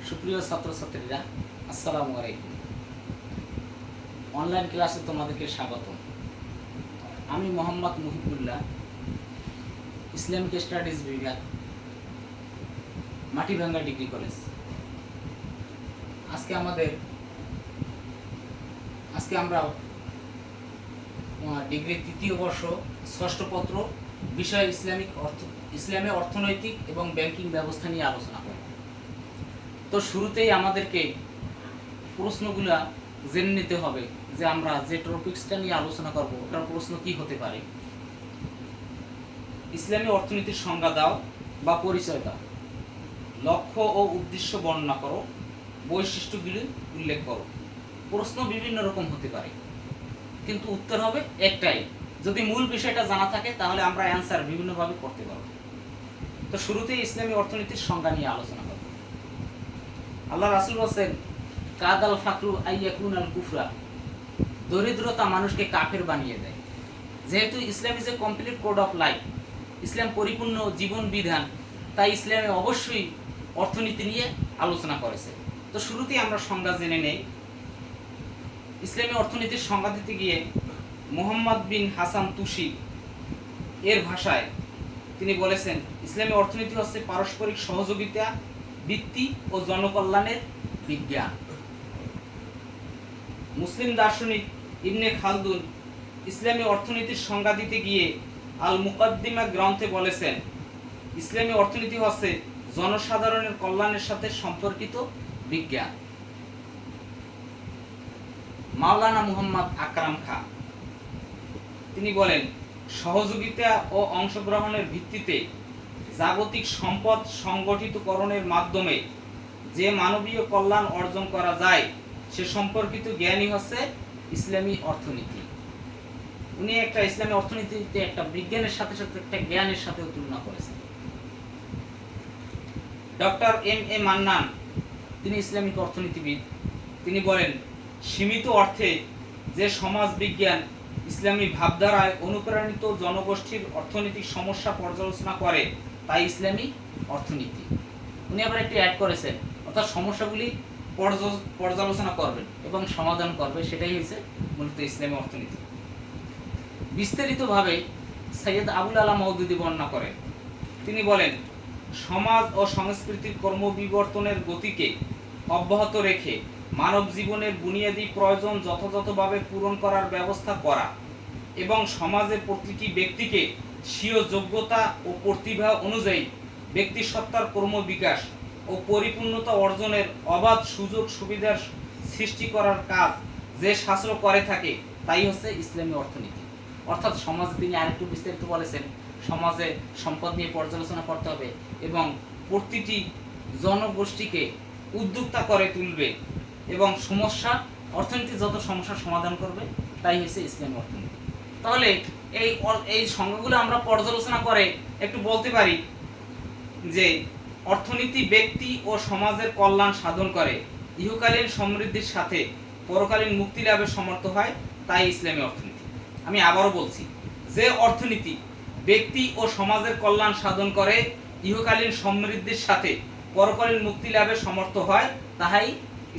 সুপ্রিয় ছাত্রছাত্রীরা, আসসালামু আলাইকুম। অনলাইন ক্লাসে তোমাদেরকে স্বাগত। আমি মোহাম্মদ মুহিবুল্লাহ, ইসলামিক স্টাডিজ বিভাগ, মাটিভাঙ্গা ডিগ্রি কলেজ। আজকে আমরা ডিগ্রির তৃতীয় বর্ষ ষষ্ঠ পত্র বিষয় ইসলামে অর্থনৈতিক এবং ব্যাংকিং ব্যবস্থা নিয়ে আলোচনা করব। তো শুরুতেই আমাদেরকে প্রশ্নগুলা জেনে নিতে হবে যে আমরা যে টপিক্সটা নিয়ে আলোচনা করব ওটার প্রশ্ন কি হতে পারে। ইসলামী অর্থনীতির সংজ্ঞা দাও বা পরিচয় দাও, লক্ষ্য ও উদ্দেশ্য বর্ণনা করো, বৈশিষ্ট্যগুলি উল্লেখ করো। প্রশ্ন বিভিন্ন রকম হতে পারে, কিন্তু উত্তর হবে একটাই। যদি মূল বিষয়টা জানা থাকে তাহলে আমরা অ্যান্সার বিভিন্নভাবে করতে পারব। তো শুরুতেই ইসলামী অর্থনীতির সংজ্ঞা নিয়ে আলোচনা করব। আল্লাহ রাসূল বলেন, কাদাল ফাকরু আইয়াকুন আল কুফরা, দরিদ্রতা মানুষকে কাফের বানিয়ে দেয়। যেহেতু ইসলাম is a complete code of life, ইসলাম পরিপূর্ণ জীবন বিধান, তাই ইসলামে অবশ্যই অর্থনীতি নিয়ে আলোচনা করেছে। তো শুরুতেই আমরা সংজ্ঞা জেনে নেই। ইসলামী অর্থনীতির সংজ্ঞা দিতে গিয়ে মোহাম্মদ বিন হাসান তুসি এর ভাষায় তিনি বলেছেন, ইসলামী অর্থনীতি হচ্ছে পারস্পরিক সহযোগিতা, বৃত্তি ও জনকল্যাণের বিজ্ঞান। মুসলিম দার্শনিক ইবনে খালদুন ইসলামী অর্থনীতির সংজ্ঞা দিতে গিয়ে আল মুকদ্দিমা গ্রন্থে বলেছেন, ইসলামী অর্থনীতি হচ্ছে জনসাধারণের কল্যাণের সাথে সম্পর্কিত বিজ্ঞান। মাওলানা মুহাম্মদ আকরাম খাঁ তিনি বলেন, সহযোগিতা ও অংশগ্রহণের ভিত্তিতে জাগতিক সম্পদ সংগঠিতকরণের মাধ্যমে যে মানবীয় কল্যাণ অর্জন করা যায় সে সম্পর্কিত জ্ঞানই হচ্ছে ইসলামী অর্থনীতি। উনি একটা ইসলামী অর্থনীতিতে একটা বিজ্ঞানের সাথে সাথে একটা জ্ঞানের সাথে তুলনা করেছেন। Doctor M A. মান্নান তিনি ইসলামিক অর্থনীতিবিদ। তিনি বলেন, সীমিত অর্থে যে সমাজ বিজ্ঞান ইসলামী ভাবধারায় অনুপ্রাণিত জনগোষ্ঠীর অর্থনৈতিক সমস্যা পর্যালোচনা করে তাই ইসলামী অর্থনীতি। উনি আবার একটি অ্যাড করেছেন, অর্থাৎ সমস্যাগুলি পর্যালোচনা করবেন এবং সমাধান করবে, সেটাই হচ্ছে মূলত ইসলামী অর্থনীতি। বিস্তারিতভাবে সৈয়দ আবুল আলা মওদুদি বর্ণনা করেন। তিনি বলেন, সমাজ ও সংস্কৃতির কর্মবিবর্তনের গতিকে অব্যাহত রেখে মানব জীবনের বুনিয়াদী প্রয়োজন যথাযথভাবে পূরণ করার ব্যবস্থা করা এবং সমাজের প্রতিটি ব্যক্তিকে স্বীয় যোগ্যতা ও প্রতিভা অনুযায়ী ব্যক্তিসত্তার কর্মবিকাশ ও পরিপূর্ণতা অর্জনের অবাধ সুযোগ সুবিধার সৃষ্টি করার কাজ যে শাস্ত্র করে থাকে তাই হচ্ছে ইসলামী অর্থনীতি। অর্থাৎ সমাজে তিনি আরেকটু বিস্তারিত বলেছেন, সমাজে সম্পদ নিয়ে পর্যালোচনা করতে হবে এবং প্রতিটি জনগোষ্ঠীকে উদ্যোক্তা করে তুলবে এবং অর্থনীতির যত সমস্যার সমাধান করবে তাই হচ্ছে ইসলামী অর্থনীতি। তাহলে এই সংজ্ঞাগুলো আমরা পর্যালোচনা করে একটু বলতে পারি যে অর্থনীতি ব্যক্তি ও সমাজের কল্যাণ সাধন করে, ইহকালীন সমৃদ্ধির সাথে পরকালীন মুক্তি লাভে সমর্থ হয়, তাই ইসলামী অর্থনীতি। আমি আবারও বলছি, যে অর্থনীতি ব্যক্তি ও সমাজের কল্যাণ সাধন করে, ইহকালীন সমৃদ্ধির সাথে পরকালীন মুক্তি লাভে সমর্থ হয়, তাহাই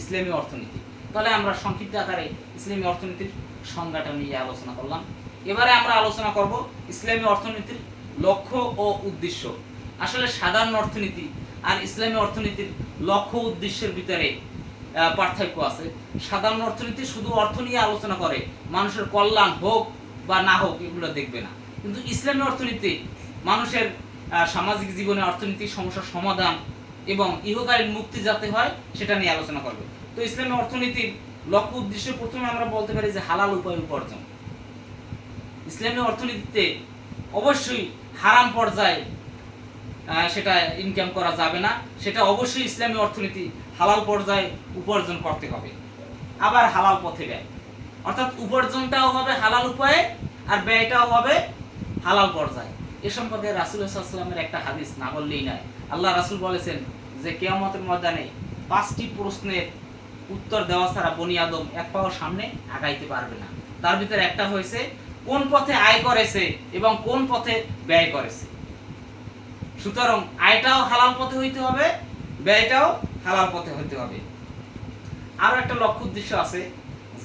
ইসলামী অর্থনীতি। তাহলে আমরা সংক্ষিপ্ত আকারে ইসলামী অর্থনীতির সংজ্ঞাটা নিয়ে আলোচনা করলাম। এবারে আমরা আলোচনা করব ইসলামী অর্থনীতির লক্ষ্য ও উদ্দেশ্য। আসলে সাধারণ অর্থনীতি আর ইসলামী অর্থনীতির লক্ষ্য উদ্দেশ্যের ভিতরে পার্থক্য আছে। সাধারণ অর্থনীতি শুধু অর্থ নিয়ে আলোচনা করে, মানুষের কল্যাণ হোক বা না হোক এগুলো দেখবে না। কিন্তু ইসলামী অর্থনীতি মানুষের সামাজিক জীবনে অর্থনৈতিক সমস্যার সমাধান এবং ইহকালীন মুক্তি যাতে হয় সেটা নিয়ে আলোচনা করবে। তো ইসলামী অর্থনীতির লক্ষ্য উদ্দেশ্য প্রথমে আমরা বলতে পারি যে হালাল উপায় উপার্জন। ইসলামী অর্থনীতিতে অবশ্যই হারাম পর্যায়ে সেটা ইনকাম করা যাবে না, সেটা অবশ্যই ইসলামী অর্থনীতি হালাল পর্যায়ে উপার্জন করতে হবে। আবার হালাল পথে ব্যয়, অর্থাৎ উপার্জনটাও হবে হালাল উপায়ে আর ব্যয়টাও হবে হালাল পর্যায়ে। এ সম্পর্কে রাসূল সাল্লাল্লাহু আলাইহি ওয়াসাল্লামের একটা হাদিস না বললেই নয়। আল্লাহ রাসূল বলেছেন যে কিয়ামতের ময়দানে 5টি প্রশ্নের উত্তর দেওয়া ছাড়া বনি আদম এক পাও সামনে আগাইতে পারবে না। তার ভিতরে একটা হয়েছে কোন পথে আয় করেছে এবং কোন পথে ব্যয় করেছে। সুতরাং আয়টাও হালাল পথে হইতে হবে, ব্যয়টাও হালাল পথে হতে হবে। আরো একটা লক্ষ্য উদ্দেশ্য আছে,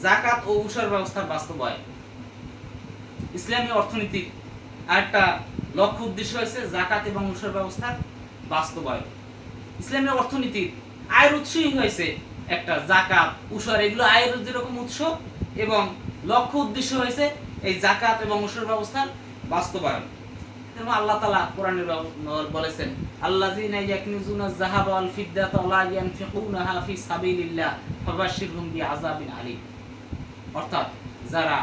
যাকাত ও উসর ব্যবস্থার বাস্তবায়ন। ইসলামী অর্থনীতির আরেকটা লক্ষ্য উদ্দেশ্য হয়েছে যাকাত এবং উসর ব্যবস্থার বাস্তবায়ন। ইসলামী অর্থনীতির আয়ের উৎসই হয়েছে একটা যাকাত, উসর, এগুলো আয়ের যেরকম উৎস, এবং লক্ষ্য উদ্দেশ্য হয়েছে এই যাকাত এবং উসর ব্যবস্থার বাস্তবায়ন। যেমন আল্লাহ তাআলা কোরআনে বলেছেন, আল্লাযীনা ইয়াকনিজুনা যাহাবা ওয়াল ফিদ্দাতা ওয়া লা ইয়ানফিকুনাহা ফি সাবিলিল্লাহ ফাবাশশিরহুম বিআযাবিন আলীম। অর্থাৎ যারা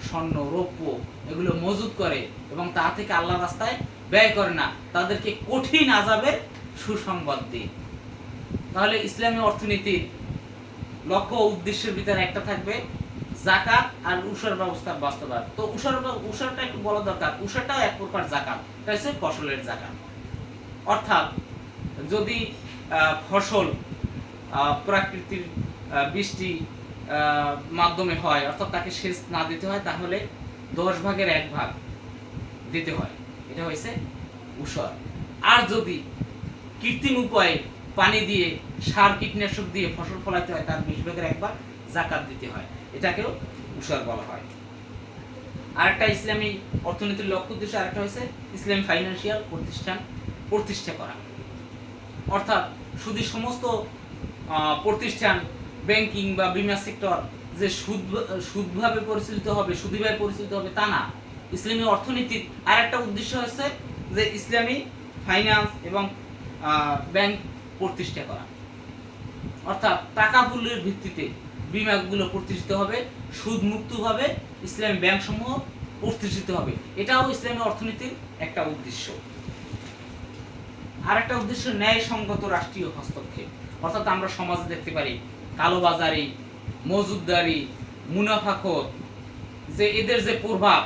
স্বর্ণ, রৌপ্য এগুলো মজুদ করে এবং তা থেকে আল্লাহর রাস্তায় ব্যয় করে না, তাদেরকে কঠিন আযাবের সুসংবাদ দিন। তাহলে ইসলামী অর্থনীতির লক্ষ্য ও উদ্দেশ্যের ভিতরে একটা থাকবে যাকাত আর উসর ব্যবস্থার বাস্তবায়ন। তো উসরটা একটু বলা দরকার, উসরটাও এক প্রকার যাকাত, এটা হচ্ছে ফসলের যাকাত। অর্থাৎ যদি ফসল প্রাকৃতিক বৃষ্টি মাধ্যমে হয়, অর্থাৎ তাকে সেচ না দিতে হয়, তাহলে 10 ভাগের 1 ভাগ দিতে হয়, এটা হয়েছে উসর। আর যদি কৃত্রিম উপায়ে পানি দিয়ে, সার কীটনাশক দিয়ে ফসল ফলাতে হয়, তার 20 ভাগের 1 ভাগ যাকাত দিতে হয়, এটাকেও উসর বলা হয়। আরেকটা ইসলামী অর্থনীতির লক্ষ্য উদ্দেশ্য আরেকটা হয়েছে ইসলামী ফাইন্যান্সিয়াল প্রতিষ্ঠা করা। অর্থাৎ শুধু সমস্ত প্রতিষ্ঠান, ব্যাংকিং বা বীমা সেক্টর যে সুদভাবে পরিচালিত হবে, সুদীভাবে পরিচালিত হবে তা না। ইসলামী অর্থনীতির আরেকটা উদ্দেশ্য হচ্ছে যে ইসলামী ফাইন্যান্স এবং ব্যাংক প্রতিষ্ঠা করা। অর্থাৎ টাকা মূল্যের ভিত্তিতে বিমাগুলো প্রতিষ্ঠিত হবে, সুদ মুক্তভাবে ইসলামী ব্যাংকসমূহ প্রতিষ্ঠিত হবে, এটাও ইসলামী অর্থনীতির একটা উদ্দেশ্য। আর একটা উদ্দেশ্য ন্যায়সঙ্গত রাষ্ট্রীয় হস্তক্ষেপ। অর্থাৎ আমরা সমাজে দেখতে পারি কালোবাজারি, মজুদদারি, মুনাফাখোর, যে এদের যে প্রভাব,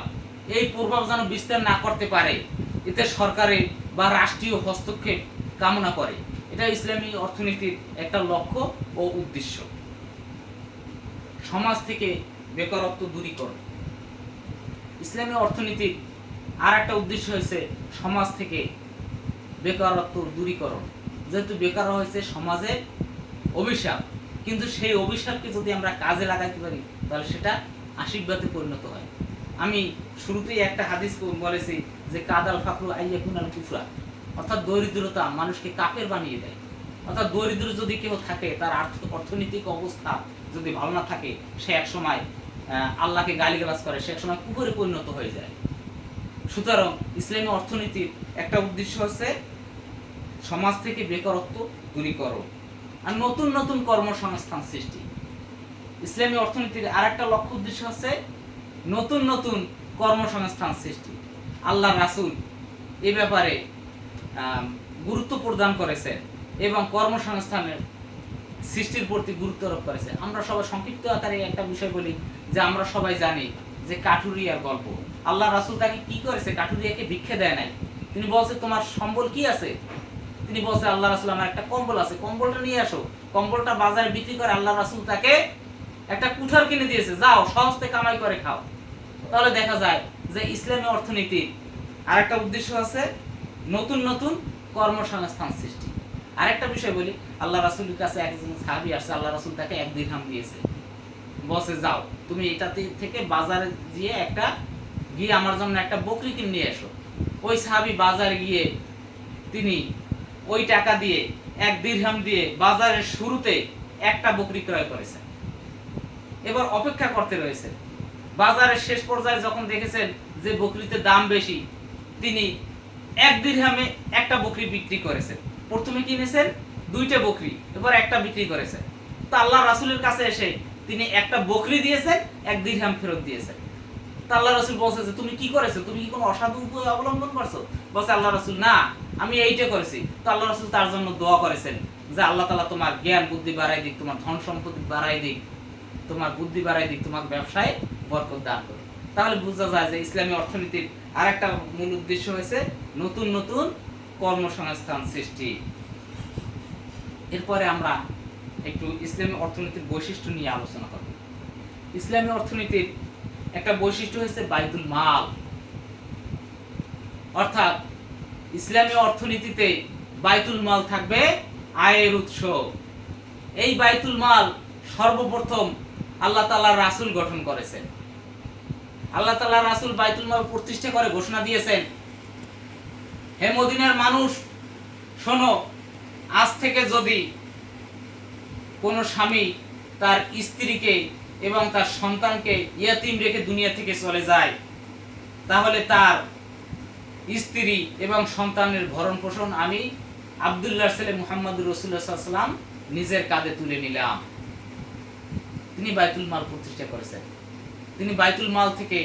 এই প্রভাব যেন বিস্তার না করতে পারে, এতে সরকারের বা রাষ্ট্রীয় হস্তক্ষেপ কামনা করে, এটা ইসলামী অর্থনীতির একটা লক্ষ্য ও উদ্দেশ্য। সমাজ থেকে বেকারত্ব দূরীকরণ। ইসলামী অর্থনীতির আর একটা উদ্দেশ্য হয়েছে সমাজ থেকে বেকারত্ব দূরীকরণ। যেহেতু বেকার হয়েছে সমাজের অভিশাপ, কিন্তু সেই অভিশাপকে যদি আমরা কাজে লাগাইতে পারি তাহলে সেটা আশীর্বাদে পরিণত হয়। আমি শুরুতেই একটা হাদিস বলেছি যে কাদাল ফাকরু আইয়াকুনাল কুফরা, অর্থাৎ দরিদ্রতা মানুষকে কাফের বানিয়ে দেয়। অর্থাৎ দরিদ্র যদি কেউ থাকে, তার অর্থনৈতিক অবস্থা যদি ভালো না থাকে, সে একসময় আল্লাহকে গালিগালাজ করে, সে একসময় কুফরে পরিণত হয়ে যায়। সুতরাং ইসলামী অর্থনীতির একটা উদ্দেশ্য হচ্ছে সমাজ থেকে বেকারত্ব দূরীকরণ আর নতুন নতুন কর্মসংস্থান সৃষ্টি। ইসলামী অর্থনীতির আর একটা লক্ষ্য উদ্দেশ্য হচ্ছে নতুন নতুন কর্মসংস্থান সৃষ্টি। আল্লাহ রাসূল এ ব্যাপারে গুরুত্ব প্রদান করেছেন এবং কর্মসংস্থানের সৃষ্টির প্রতি গুরুত্ব আরোপ করেছেন। আমরা সবাই সংক্ষিপ্ত আকারে একটা বিষয় বলি যে আমরা সবাই জানি যে কাঠুরিয়ার গল্প। আল্লাহ রাসূল তাকে কি করেছে? কাঠুরিয়াকে ভিক্ষা দেয় নাই। তিনি বলছে তোমার সম্বল কি আছে? তিনি বলছে আল্লাহ রাসূল আমার একটা কম্বল আছে, কম্বলটা নিয়ে আসো। কম্বলটা বাজারে বিক্রি করে আল্লাহ রাসূল তাকে একটা কুঠার কিনে দিয়েছে, যাও সহজে কামাই করে খাও। তাহলে দেখা যায় যে ইসলামী অর্থনীতির আরেকটা উদ্দেশ্য আছে নতুন নতুন কর্মসংস্থান সৃষ্টি। আরেকটা বিষয় বলি, আল্লাহ রাসূলের কাছে একজন সাহাবী আসছে, আল্লাহ রাসূল তাকে 1 দিরহাম দিয়েছে, বসে যাও তুমি এটাতে থেকে বাজারে গিয়ে আমার জন্য একটা বকরি কিনে নিয়ে এসো। ওই সাহাবী বাজারে গিয়ে তিনি ওই টাকা দিয়ে 1 দিরহাম দিয়ে বাজারের শুরুতে একটা বকরি ক্রয় করেছেন। এবার অপেক্ষা করতে রয়েছে। বাজারের শেষ পর্যায়ে যখন দেখেছেন যে বকরিতে দাম বেশি, তিনি 1 দিরহামে একটা বকরি বিক্রি করেছেন। প্রথমে কিনেছেন 2টা বকরি, এবার একটা বিক্রি করেছেন। তো আল্লাহ রাসূলের কাছে এসে তিনি একটা বকরি দিয়েছেন, 1 দিরহাম ফেরত দিয়েছেন। তো আল্লাহ রাসূল বলছে যে তুমি কি করেছো? তুমি কি কোনো অসাধু উপায় অবলম্বন করছো? বলছে আল্লাহ রাসূল না, আমি এইটা করেছি। তো আল্লাহ রাসূল তার জন্য দোয়া করেছেন যে আল্লাহ তাআলা তোমার জ্ঞান বুদ্ধি বাড়াই দিক, তোমার ধন সম্পত্তি বাড়াই দিক, তোমার বুদ্ধি বাড়াই দিক, তোমার ব্যবসায় বরকত দান করুন। তাহলে বোঝা যায় যে ইসলামী অর্থনীতির আরেকটা মূল উদ্দেশ্য হয়েছে নতুন নতুন কর্মসংস্থান সৃষ্টি। এরপরে আমরা একটু ইসলামী অর্থনীতির বৈশিষ্ট্য নিয়ে আলোচনা করব। ইসলামী অর্থনীতির একটা বৈশিষ্ট্য হচ্ছে বাইতুল মাল। অর্থাৎ ইসলামী অর্থনীতিতে বাইতুল মাল থাকবে আয়ের উৎস। এই বাইতুল মাল সর্বপ্রথম আল্লাহ তাআলার রাসূল গঠন করেছেন। আল্লাহ তাআলার রাসূল বাইতুল মাল প্রতিষ্ঠা করে ঘোষণা দিয়েছেন, হে মদিনার মানুষ শোনো, আজ থেকে যদি কোনো স্বামী তার স্ত্রীকে এবং তার সন্তানকে ইয়াতিম রেখে দুনিয়া থেকে চলে যায়, তাহলে তার স্ত্রী এবং সন্তানের ভরণ পোষণ আমি আব্দুল্লাহর ছেলে মুহাম্মদুর রাসূলুল্লাহ সাল্লাল্লাহু আলাইহি ওয়াসাল্লাম নিজের কাঁধে তুলে নিলাম। তিনি বাইতুল মাল প্রতিষ্ঠা করেছেন। তিনি বাইতুল মাল থেকে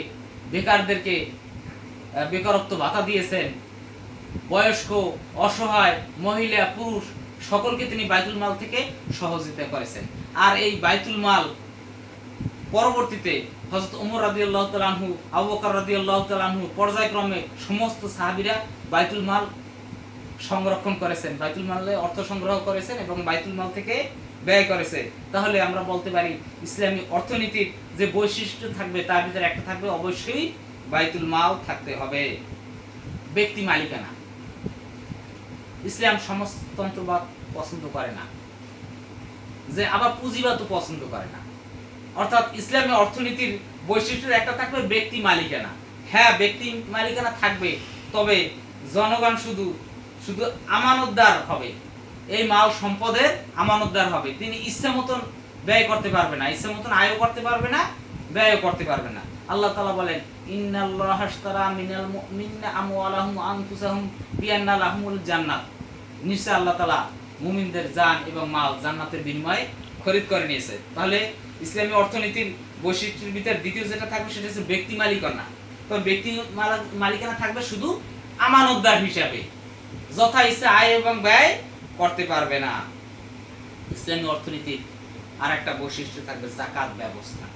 বেকারদেরকে বেকারত্ব ভাতা দিয়েছেন। বয়স্ক, অসহায়, মহিলা, পুরুষ সকলকে তিনি বাইতুল মাল থেকে সহযোগিতা করেছেন। আর এই বাইতুল মাল পরবর্তীতে হযরত ওমর রাদিয়াল্লাহু তাআলা আনহু, আবু বকর রাদিয়াল্লাহু তাআলা আনহু পর্যায়ক্রমে সমস্ত সাহাবীরা বাইতুল মাল সংরক্ষণ করেছেন, বাইতুল মালে অর্থ সংগ্রহ করেছেন এবং বাইতুল মাল থেকে ব্যয় করেছে। তাহলে আমরা বলতে পারি ইসলামী অর্থনীতির যে বৈশিষ্ট্য থাকবে তার ভিতরে একটা থাকবে অবশ্যই বাইতুল মাল থাকতে হবে। ব্যক্তি মালিকানা, ইসলাম সমাজতন্ত্রবাদ পছন্দ করে না, যে আবার পুঁজিবাদও পছন্দ করে না। অর্থাৎ ইসলামী অর্থনীতির বৈশিষ্ট্যের একটা থাকবে ব্যক্তি মালিকানা। হ্যাঁ, ব্যক্তি মালিকানা থাকবে, তবে জনগণ শুধু শুধু আমানতদার হবে, এই মাল সম্পদের আমানতদার হবে। তিনি ইচ্ছা মতন ব্যয় করতে পারবে না, ইচ্ছা মতন আয়ও করতে পারবে না, ব্যয়ও করতে পারবে না। আল্লাহ তাআলা বলেন, ইন্নাল্লাহা আশতারা মিনাল মুমিনিনা আমওয়ালাহুম ওয়া আনফুসাহুম বিআন্না লাহুমুল জান্নাত। নিশ্চয় আল্লাহ তাআলা মুমিনদের জান এবং মাল জান্নাতের বিনিময়ে খরিদ করে নিয়েছে। তাহলে ইসলামী অর্থনীতির বৈশিষ্ট্যের ভিতরে দ্বিতীয় যেটা থাকবে সেটা হচ্ছে ব্যক্তি মালিকানা। তো ব্যক্তি মালিকানা থাকবে শুধু আমানতদার হিসাবে, যথা ইচ্ছা আয় এবং ব্যয় করতে পারবে না। ইসলামী অর্থনীতির আর একটা বৈশিষ্ট্য থাকবে যাকাত ব্যবস্থা।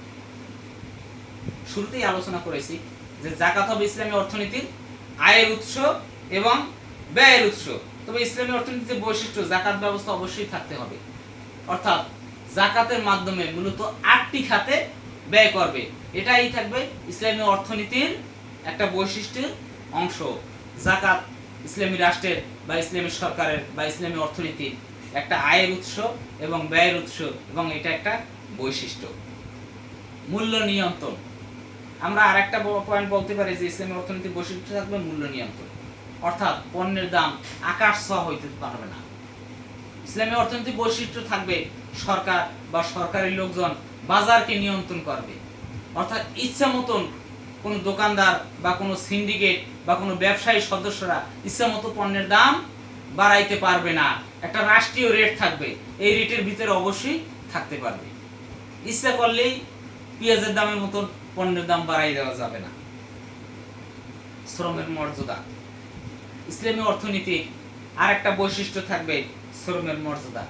শুরুতেই আলোচনা করেছি যে যাকাত হবে ইসলামী অর্থনীতির আয়ের উৎস এবং ব্যয়ের উৎস। তবে ইসলামী অর্থনীতির বৈশিষ্ট্য যাকাত ব্যবস্থা অবশ্যই থাকতে হবে। অর্থাৎ যাকাতের মাধ্যমে মূলত 8টি খাতে ব্যয় করবে, এটাই থাকবে ইসলামী অর্থনীতির একটা বৈশিষ্ট্যের অংশ। যাকাত ইসলামী রাষ্ট্রের বা ইসলামী সরকারের বা ইসলামী অর্থনীতির একটা আয়ের উৎস এবং ব্যয়ের উৎস, এবং এটা একটা বৈশিষ্ট্য। মূল্য নিয়ন্ত্রণ, আমরা আরেকটা পয়েন্ট বলতে পারি যে ইসলামী অর্থনীতির বৈশিষ্ট্য থাকবে মূল্য নিয়ন্ত্রণ। অর্থাৎ পণ্যের দাম আকাশ ছোঁয়া হইতে পারবে না। ইসলামী অর্থনীতির বৈশিষ্ট্য থাকবে সরকার বা সরকারি লোকজন বাজারকে নিয়ন্ত্রণ করবে। অর্থাৎ ইচ্ছা মতন কোনো দোকানদার বা কোনো সিন্ডিকেট বা কোনো ব্যবসায়ী সদস্যরা ইচ্ছা মতো পণ্যের দাম বাড়াইতে পারবে না। একটা রাষ্ট্রীয় রেট থাকবে, এই রেটের ভিতরে অবশ্যই থাকতে পারবে। ইচ্ছা করলেই পেঁয়াজের দামের মতন পণ্যের দাম বাড়াই দেওয়া যাবে না। শ্রমের মর্যাদা, ইসলামী অর্থনীতির আর একটা বৈশিষ্ট্য থাকবে শ্রমের মর্যাদা।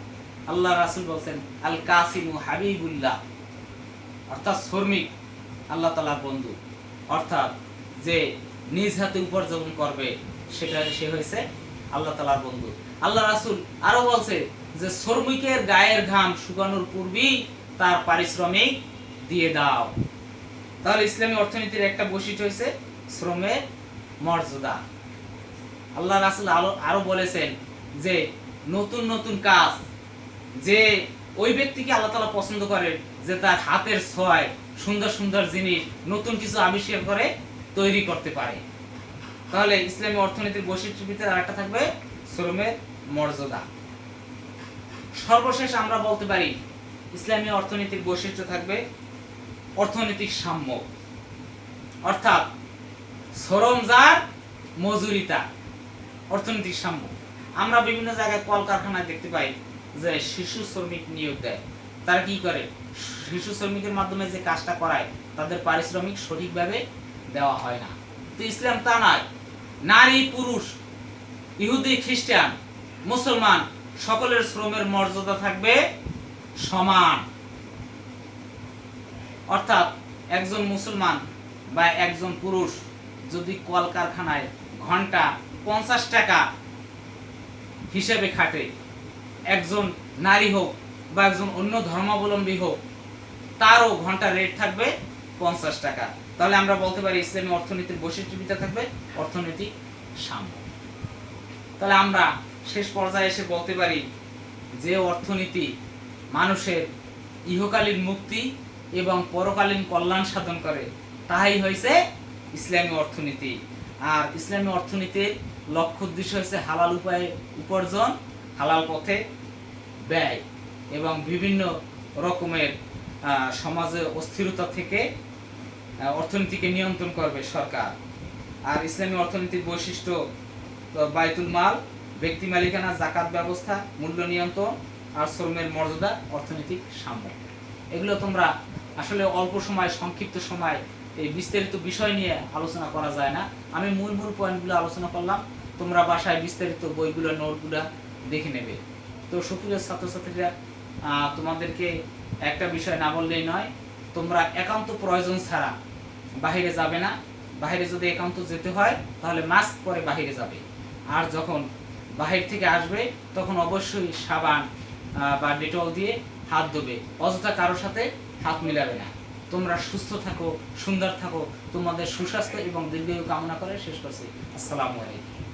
আল্লাহ রাসূল বলছেন, আল কাসিমু হাবিবুল্লাহ, অর্থাৎ শ্রমিক আল্লাহ তাআলার বন্ধু। অর্থাৎ যে নিজ হাতে উপার্জন করবে সেটা সে হয়েছে আল্লাহ তাআলার বন্ধু। আল্লাহ রাসূল আরো বলছে যে শ্রমিকের গায়ের ঘাম শুকানোর পূর্বেই তার পারিশ্রমিক দিয়ে দাও। তাহলে ইসলামী অর্থনীতির একটা বৈশিষ্ট্য হয়েছে শ্রমের মর্যাদা। আল্লাহ রাসূল আরো বলেছেন যে নতুন নতুন কাজ, যে ওই ব্যক্তিকে আল্লাহ তাআলা পছন্দ করেন যে তার হাতের ছোঁয়ায় সুন্দর সুন্দর জিনিস, নতুন কিছু আবিষ্কার করে তৈরি করতে পারে। তাহলে ইসলামী অর্থনীতির বৈশিষ্ট্যের ভিতরে আরেকটা থাকবে শ্রমের মর্যাদা। সর্বশেষ আমরা বলতে পারি ইসলামী অর্থনীতির বৈশিষ্ট্য থাকবে অর্থনৈতিক সাম্য। অর্থাৎ শ্রম যার মজুরি তার, অর্থনৈতিক সাম্য। আমরা বিভিন্ন জায়গায় কলকারখানায় দেখতে পাই যে শিশু শ্রমিক নিয়োগ দেয়। তারা কি করে, শিশু শ্রমিকের মাধ্যমে যে কাজটা করায় তাদের পারিশ্রমিক সঠিকভাবে দেওয়া হয় না। তো ইসলাম তা নয়, নারী পুরুষ, ইহুদি খ্রিস্টান মুসলমান সকলের শ্রমের মর্যাদা থাকবে সমান। অর্থাৎ একজন মুসলমান বা একজন পুরুষ যদি কলকারখানায় ঘন্টা 50 টাকা হিসেবে খাটে, একজন নারী হোক বা একজন অন্য ধর্মাবলম্বী হোক, তারও ঘন্টা রেট থাকবে 50 টাকা। তাহলে আমরা বলতে পারি ইসলামী অর্থনীতির বৈশিষ্ট্যটা থাকবে অর্থনৈতিক সাম্য। তাহলে আমরা শেষ পর্যায়ে এসে বলতে পারি যে অর্থনীতি মানুষের ইহকালীন মুক্তি এবং পরকালীন কল্যাণ সাধন করে, তাহাই হয়েছে ইসলামী অর্থনীতি। আর ইসলামী অর্থনীতির লক্ষ্য উদ্দেশ্য হচ্ছে হালাল উপায়ে উপার্জন, হালাল পথে ব্যয় এবং বিভিন্ন রকমের সমাজে অস্থিরতা থেকে অর্থনীতিকে নিয়ন্ত্রণ করবে সরকার। আর ইসলামী অর্থনীতির বৈশিষ্ট্য বাইতুল মাল, ব্যক্তি মালিকানা, জাকাত ব্যবস্থা, মূল্য নিয়ন্ত্রণ আর শ্রমের মর্যাদা, অর্থনৈতিক সাম্য। এগুলো তোমরা আসলে অল্প সময়, সংক্ষিপ্ত সময় এই বিস্তারিত বিষয় নিয়ে আলোচনা করা যায় না। আমি মূল পয়েন্টগুলো আলোচনা করলাম, তোমরা বাসায় বিস্তারিত বইগুলো, নোটগুলো দেখে নেবে। তো সুপ্রিয় ছাত্রছাত্রীরা, তোমাদেরকে একটা বিষয় না বললেই নয়, তোমরা একান্ত প্রয়োজন ছাড়া বাহিরে যাবে না। বাহিরে যদি একান্ত যেতে হয় তাহলে মাস্ক পরে বাহিরে যাবে। আর যখন বাহির থেকে আসবে তখন অবশ্যই সাবান বা ডেটল দিয়ে হাত ধোবে, অযথা কারোর সাথে হাত মিলাবে না। তোমরা সুস্থ থাকো, সুন্দর থাকো, তোমাদের সুস্বাস্থ্য এবং দীর্ঘায়ু কামনা করে শেষ করছি। আসসালামু আলাইকুম।